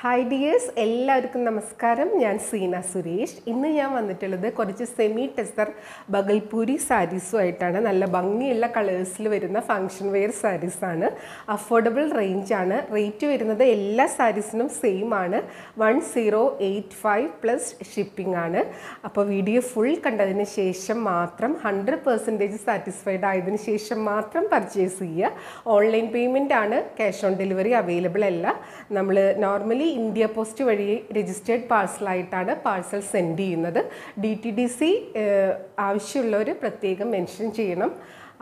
Hi dears, എല്ലാവർക്കും നമസ്കാരം. ഞാൻ സീന സുരേഷ്. ഇന്ന് ഞാൻ വന്നിട്ടുള്ളത് കുറച്ച് സെമി ടെസർ ബഗൽപൂരി സാരീസുമായിട്ടാണ്. നല്ല ഭംഗിയുള്ള കളേഴ്സിൽ വരുന്ന ഫംഗ്ഷൻ വെയർ സാരീസ് ആണ്. അഫോർഡബിൾ റേഞ്ച് ആണ്. റേറ്റ് വരുന്നത് എല്ലാ സാരീസിനും സെയിം ആണ്. 1085 പ്ലസ് ഷിപ്പിംഗ് ആണ്. അപ്പോൾ വീഡിയോ ഫുൾ കണ്ടതിന് ശേഷം മാത്രം 100% സാറ്റിസ്ഫൈഡ് ആയതിനു ശേഷം മാത്രം പർച്ചേസ് ചെയ്യുക. ഓൺലൈൻ പേയ്മെൻ്റ് ആണ്. ക്യാഷ് ഓൺ ഡെലിവറി അവൈലബിൾ അല്ല. നമ്മൾ നോർമലി ഇന്ത്യ പോസ്റ്റ് വഴി രജിസ്റ്റേർഡ് പാഴ്സലായിട്ടാണ് പാഴ്സൽ സെൻഡ് ചെയ്യുന്നത്. DTDC ആവശ്യമുള്ളവർ പ്രത്യേകം മെൻഷൻ ചെയ്യണം.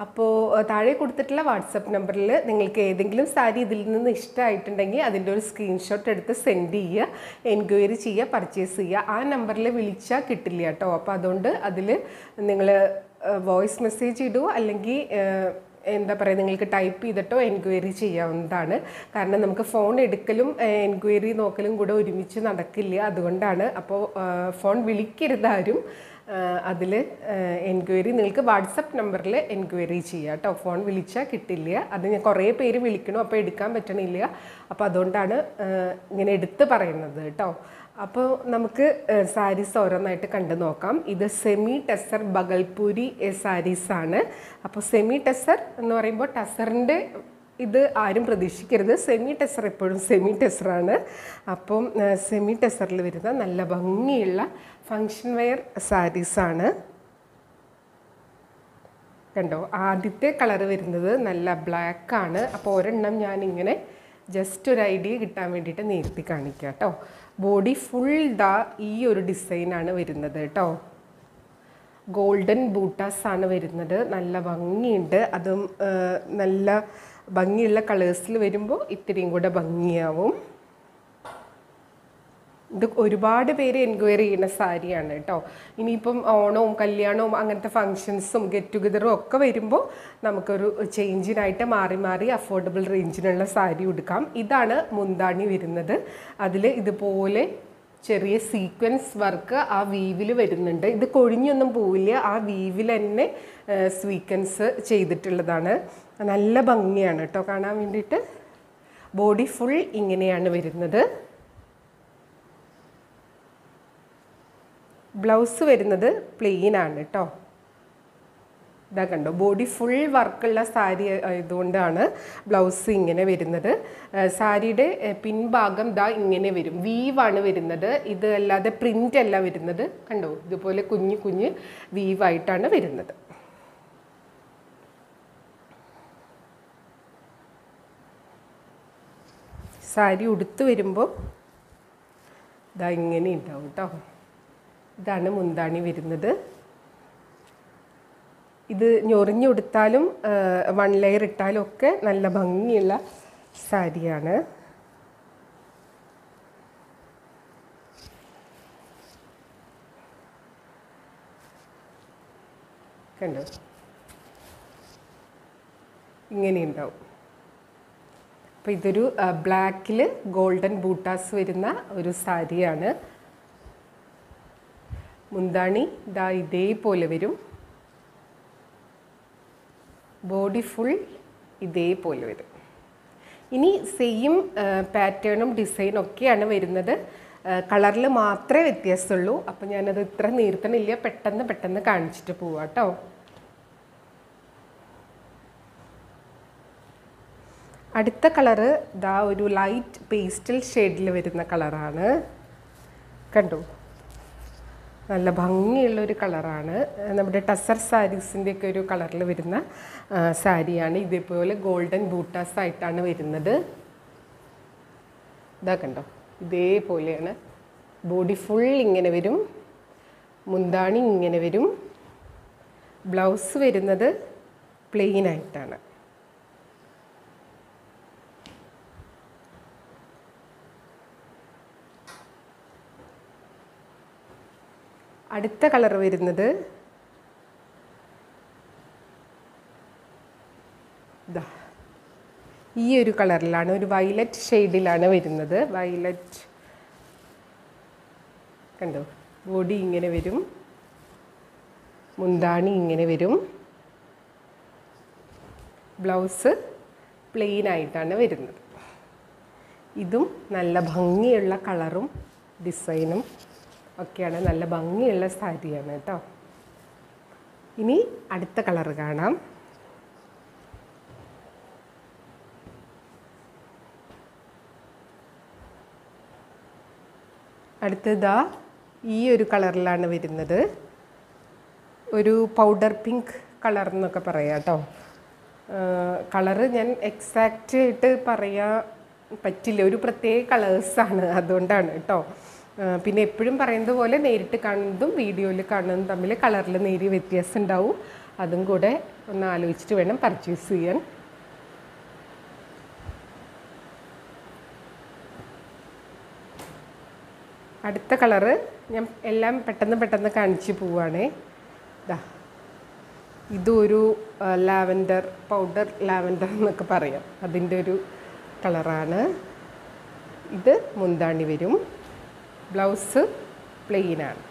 അപ്പോൾ താഴെ കൊടുത്തിട്ടുള്ള വാട്സപ്പ് നമ്പറിൽ നിങ്ങൾക്ക് ഏതെങ്കിലും സാരി ഇതിൽ നിന്ന് ഇഷ്ടമായിട്ടുണ്ടെങ്കിൽ അതിൻ്റെ ഒരു സ്ക്രീൻഷോട്ട് എടുത്ത് സെൻഡ് ചെയ്യുക, എൻക്വയറി ചെയ്യുക, പർച്ചേസ് ചെയ്യുക. ആ നമ്പറിൽ വിളിച്ചാൽ കിട്ടില്ല കേട്ടോ. അപ്പോൾ അതുകൊണ്ട് അതിൽ നിങ്ങൾ വോയിസ് മെസ്സേജ് ഇടുക, അല്ലെങ്കിൽ എന്താ പറയുക, നിങ്ങൾക്ക് ടൈപ്പ് ചെയ്തിട്ടോ എൻക്വയറി ചെയ്യാവുന്നതാണ്. കാരണം നമുക്ക് ഫോൺ എടുക്കലും എൻക്വയറി നോക്കലും കൂടെ ഒരുമിച്ച് നടക്കില്ല, അതുകൊണ്ടാണ്. അപ്പോൾ ഫോൺ വിളിക്കരുതാരും. അതിൽ എൻക്വയറി നിങ്ങൾക്ക് വാട്സപ്പ് നമ്പറിൽ എൻക്വയറി ചെയ്യുക കേട്ടോ. ഫോൺ വിളിച്ചാൽ കിട്ടില്ല. അത് ഞാൻ കുറേ പേര് വിളിക്കണം, അപ്പോൾ എടുക്കാൻ പറ്റണില്ല. അപ്പോൾ അതുകൊണ്ടാണ് ഇങ്ങനെ എടുത്ത് പറയുന്നത് കേട്ടോ. അപ്പോൾ നമുക്ക് സാരീസ് ഓരോന്നായിട്ട് കണ്ടു നോക്കാം. ഇത് സെമി ടെസർ ബഗൽപൂരി സാരീസാണ്. അപ്പോൾ സെമി ടെസർ എന്ന് പറയുമ്പോൾ ടെസറിൻ്റെ ഇത് ആരും പ്രതീക്ഷിക്കരുത്. സെമി ടെസർ എപ്പോഴും സെമി ടെസറാണ്. അപ്പം സെമി ടെസറിൽ വരുന്ന നല്ല ഭംഗിയുള്ള ഫങ്ഷൻ വെയർ സാരീസാണ്. കണ്ടോ, ആദ്യത്തെ കളർ വരുന്നത് നല്ല ബ്ലാക്കാണ്. അപ്പോൾ ഒരെണ്ണം ഞാനിങ്ങനെ ജസ്റ്റ് ഒരു ഐഡിയ കിട്ടാൻ വേണ്ടിയിട്ട് നേരത്തെ കാണിക്കാം കേട്ടോ. ബോഡി ഫുൾ ഈ ഒരു ഡിസൈനാണ് വരുന്നത് കേട്ടോ. ഗോൾഡൻ ബൂട്ടാസ് ആണ് വരുന്നത്. നല്ല ഭംഗിയുണ്ട്. അതും നല്ല ഭംഗിയുള്ള കളേഴ്സിൽ വരുമ്പോൾ ഇത്രയും കൂടെ ഭംഗിയാവും. ഇത് ഒരുപാട് പേര് എൻക്വയറി ചെയ്യുന്ന സാരിയാണ് കേട്ടോ. ഇനിയിപ്പം ഓണവും കല്യാണവും അങ്ങനത്തെ ഫങ്ഷൻസും ഗെറ്റ് ടുഗദറും ഒക്കെ വരുമ്പോൾ നമുക്കൊരു ചേഞ്ചിനായിട്ട് മാറി മാറി അഫോർഡബിൾ റേഞ്ചിനുള്ള സാരി ഉടുക്കാം. ഇതാണ് മുന്താണി വരുന്നത്. അതിൽ ഇതുപോലെ ചെറിയ സീക്വൻസ് വർക്ക് ആ വീവിൽ വരുന്നുണ്ട്. ഇത് കൊഴിഞ്ഞൊന്നും പോവില്ല. ആ വീവിൽ തന്നെ സീക്വൻസ് ചെയ്തിട്ടുള്ളതാണ്. നല്ല ഭംഗിയാണ് കേട്ടോ കാണാൻ വേണ്ടിയിട്ട്. ബോഡി ഫുൾ ഇങ്ങനെയാണ് വരുന്നത്. ബ്ലൗസ് വരുന്നത് പ്ലെയിൻ ആണ് കേട്ടോ. ഇതാ കണ്ടോ, ബോഡി ഫുൾ വർക്കുള്ള സാരി ആയതുകൊണ്ടാണ് ബ്ലൗസ് ഇങ്ങനെ വരുന്നത്. സാരിയുടെ പിൻഭാഗം ദാ ഇങ്ങനെ വരും. വീവാണ് വരുന്നത്. ഇത് അല്ലാതെ പ്രിൻ്റ് അല്ല വരുന്നത്. കണ്ടോ, ഇതുപോലെ കുഞ്ഞു കുഞ്ഞ് വീവായിട്ടാണ് വരുന്നത്. സാരി ഉടുത്ത് വരുമ്പോൾ ഇതാ ഇങ്ങനെ ഉണ്ടാവും കേട്ടോ. ഇതാണ് മുന്താണി വരുന്നത്. ഇത് ഞൊറിഞ്ഞുടുത്താലും 1 ലെയർ ഇട്ടാലും ഒക്കെ നല്ല ഭംഗിയുള്ള സാരിയാണ്. കണ്ടോ, ഇങ്ങനെ ഉണ്ടാവും. അപ്പോൾ ഇതൊരു ബ്ലാക്കിൽ ഗോൾഡൻ ബൂട്ടാസ് വരുന്ന ഒരു സാരിയാണ്. മുന്താണി ഇതാ ഇതേപോലെ വരും. ബോഡി ഫുൾ ഇതേപോലെ വരും. ഇനി സെയിം പാറ്റേണും ഡിസൈനും ഒക്കെയാണ് വരുന്നത്. കളറിൽ മാത്രമേ വ്യത്യാസമുള്ളൂ. അപ്പോൾ ഞാനത് ഇത്ര നീർത്തണില്ല, പെട്ടെന്ന് കാണിച്ചിട്ട് പോവാം കേട്ടോ. അടുത്ത കളറ് ഇതാ ഒരു ലൈറ്റ് പേസ്റ്റൽ ഷെയ്ഡിൽ വരുന്ന കളറാണ്. കണ്ടോ, നല്ല ഭംഗിയുള്ളൊരു കളറാണ്. നമ്മുടെ ടസർ സാരീസിൻ്റെയൊക്കെ ഒരു കളറിൽ വരുന്ന സാരിയാണ്. ഇതേപോലെ ഗോൾഡൻ ബൂട്ടാസ് ആയിട്ടാണ് വരുന്നത്. ഇതാ കണ്ടോ, ഇതേപോലെയാണ്. ബോഡി ഫുൾ ഇങ്ങനെ വരും. മുന്താണി ഇങ്ങനെ വരും. ബ്ലൗസ് വരുന്നത് പ്ലെയിൻ ആയിട്ടാണ്. അടുത്ത കളർ വരുന്നത് ഇതാ ഈ ഒരു കളറിലാണ്. ഒരു വയലറ്റ് ഷെയ്ഡിലാണ് വരുന്നത്. വയലറ്റ് കണ്ടോ, ബോഡി ഇങ്ങനെ വരും. മുന്താണി ഇങ്ങനെ വരും. ബ്ലൗസ് പ്ലെയിൻ ആയിട്ടാണ് വരുന്നത്. ഇതും നല്ല ഭംഗിയുള്ള കളറും ഡിസൈനും ഒക്കെയാണ്. നല്ല ഭംഗിയുള്ള സാരിയാണ് കേട്ടോ. ഇനി അടുത്ത കളർ കാണാം. അടുത്തതാ ഈ ഒരു കളറിലാണ് വരുന്നത്. ഒരു പൗഡർ പിങ്ക് കളർ എന്നൊക്കെ പറയാം കേട്ടോ. കളറ് ഞാൻ എക്സാക്റ്റ് ആയിട്ട് പറയാൻ പറ്റില്ല, ഒരു പ്രത്യേക കളേഴ്സാണ്, അതുകൊണ്ടാണ് കേട്ടോ. പിന്നെ എപ്പോഴും പറയുന്നത് പോലെ നേരിട്ട് കാണുന്നതും വീഡിയോയിൽ കാണുന്നതും തമ്മിൽ കളറിൽ നേരിയ വ്യത്യാസം ഉണ്ടാവും. അതും കൂടെ ഒന്ന് ആലോചിച്ചിട്ട് വേണം പർച്ചേസ് ചെയ്യാൻ. അടുത്ത കളറ് ഞാൻ എല്ലാം പെട്ടെന്ന് കാണിച്ച് പോവുകയാണേ. ഇതൊരു ലാവൻഡർ, പൗഡർ ലാവൻഡർ എന്നൊക്കെ പറയാം, അതിൻ്റെ ഒരു കളറാണ്. ഇത് മുന്താണി വരും. ബ്ലൗസ് പ്ലെയിനാണ്.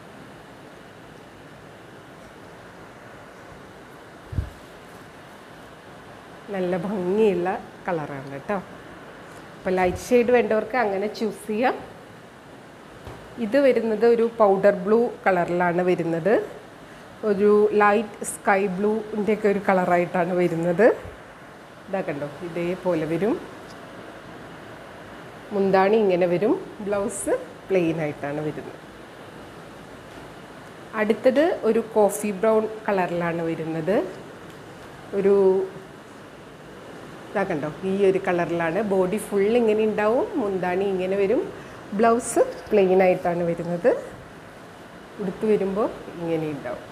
നല്ല ഭംഗിയുള്ള കളറാണ് കേട്ടോ. അപ്പോൾ ലൈറ്റ് ഷെയ്ഡ് വേണ്ടവർക്ക് അങ്ങനെ ചൂസ് ചെയ്യാം. ഇത് വരുന്നത് ഒരു പൗഡർ ബ്ലൂ കളറിലാണ് വരുന്നത്. ഒരു ലൈറ്റ് സ്കൈ ബ്ലൂൻ്റെയൊക്കെ ഒരു കളറായിട്ടാണ് വരുന്നത്. ഇതാ കണ്ടോ, ഇതേപോലെ വരും. മുന്താണി ഇങ്ങനെ വരും. ബ്ലൗസ് പ്ലെയിൻ ആയിട്ടാണ് വരുന്നത്. അടുത്തത് ഒരു കോഫി ബ്രൗൺ കളറിലാണ് വരുന്നത്. ഒരു ഇതാ കണ്ടോ, ഈ ഒരു കളറിലാണ്. ബോഡി ഫുൾ ഇങ്ങനെ ഉണ്ടാവും. മുന്താണി ഇങ്ങനെ വരും. ബ്ലൗസ് പ്ലെയിൻ ആയിട്ടാണ് വരുന്നത്. ഉടുത്ത് വരുമ്പോൾ ഇങ്ങനെ ഉണ്ടാവും.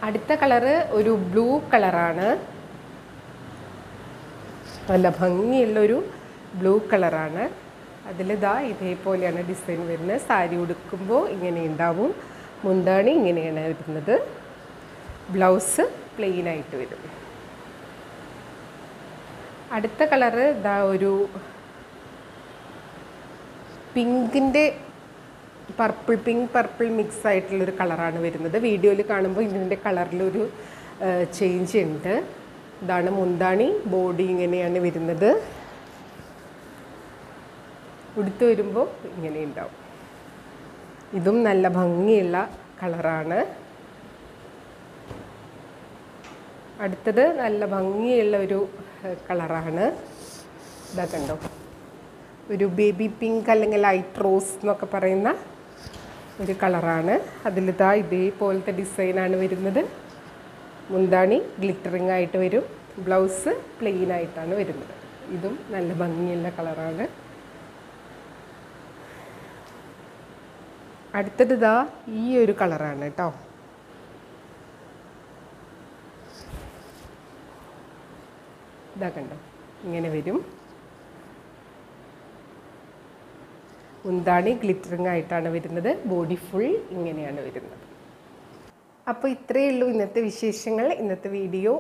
അടുത്ത കളറ് ഒരു ബ്ലൂ കളറാണ്. നല്ല ഭംഗിയുള്ളൊരു ബ്ലൂ കളറാണ്. അതിലിതാ ഇതേപോലെയാണ് ഡിസൈൻ വരുന്നത്. സാരി ഉടുക്കുമ്പോൾ ഇങ്ങനെ ഉണ്ടാവും. മുന്താണി ഇങ്ങനെയാണ് വരുന്നത്. ബ്ലൗസ് പ്ലെയിൻ ആയിട്ട് വരും. അടുത്ത കളറ് ഇതാ ഒരു പിങ്കിൻ്റെ പർപ്പിൾ മിക്സ് ആയിട്ടുള്ളൊരു കളറാണ് വരുന്നത്. വീഡിയോയിൽ കാണുമ്പോൾ ഇതിൻ്റെ കളറിലൊരു ചേഞ്ച് ഉണ്ട്. ഇതാണ് മുന്താണി. ബോഡി ഇങ്ങനെയാണ് വരുന്നത്. ഉടുത്ത് വരുമ്പോൾ ഇങ്ങനെ ഉണ്ടാവും. ഇതും നല്ല ഭംഗിയുള്ള കളറാണ്. അടുത്തത് നല്ല ഭംഗിയുള്ള ഒരു കളറാണ്. ഇതാ കണ്ടോ, ഒരു ബേബി പിങ്ക് അല്ലെങ്കിൽ ലൈറ്റ് റോസ് എന്നൊക്കെ പറയുന്ന ഒരു കളറാണ്. അതിലിതാ ഇതേപോലത്തെ ഡിസൈനാണ് വരുന്നത്. മുന്താണി ഗ്ലിറ്ററിങ് ആയിട്ട് വരും. ബ്ലൗസ് പ്ലെയിൻ ആയിട്ടാണ് വരുന്നത്. ഇതും നല്ല ഭംഗിയുള്ള കളറാണ്. അടുത്തത് ഇതാ ഈ ഒരു കളറാണ് കേട്ടോ. ഇതാ കണ്ടോ, ഇങ്ങനെ വരും. മുന്താണി ഗ്ലിറ്ററിങ് ആയിട്ടാണ് വരുന്നത്. ബോഡി ഫുൾ ഇങ്ങനെയാണ് വരുന്നത്. അപ്പോൾ ഇത്രയേ ഉള്ളൂ ഇന്നത്തെ വിശേഷങ്ങൾ, ഇന്നത്തെ വീഡിയോ.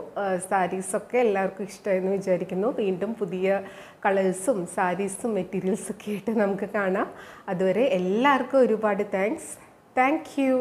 സാരീസൊക്കെ എല്ലാവർക്കും ഇഷ്ടമായെന്ന് വിചാരിക്കുന്നു. വീണ്ടും പുതിയ കളേഴ്സും സാരീസും മെറ്റീരിയൽസൊക്കെ ആയിട്ട് നമുക്ക് കാണാം. അതുവരെ എല്ലാവർക്കും ഒരുപാട് താങ്ക് യു.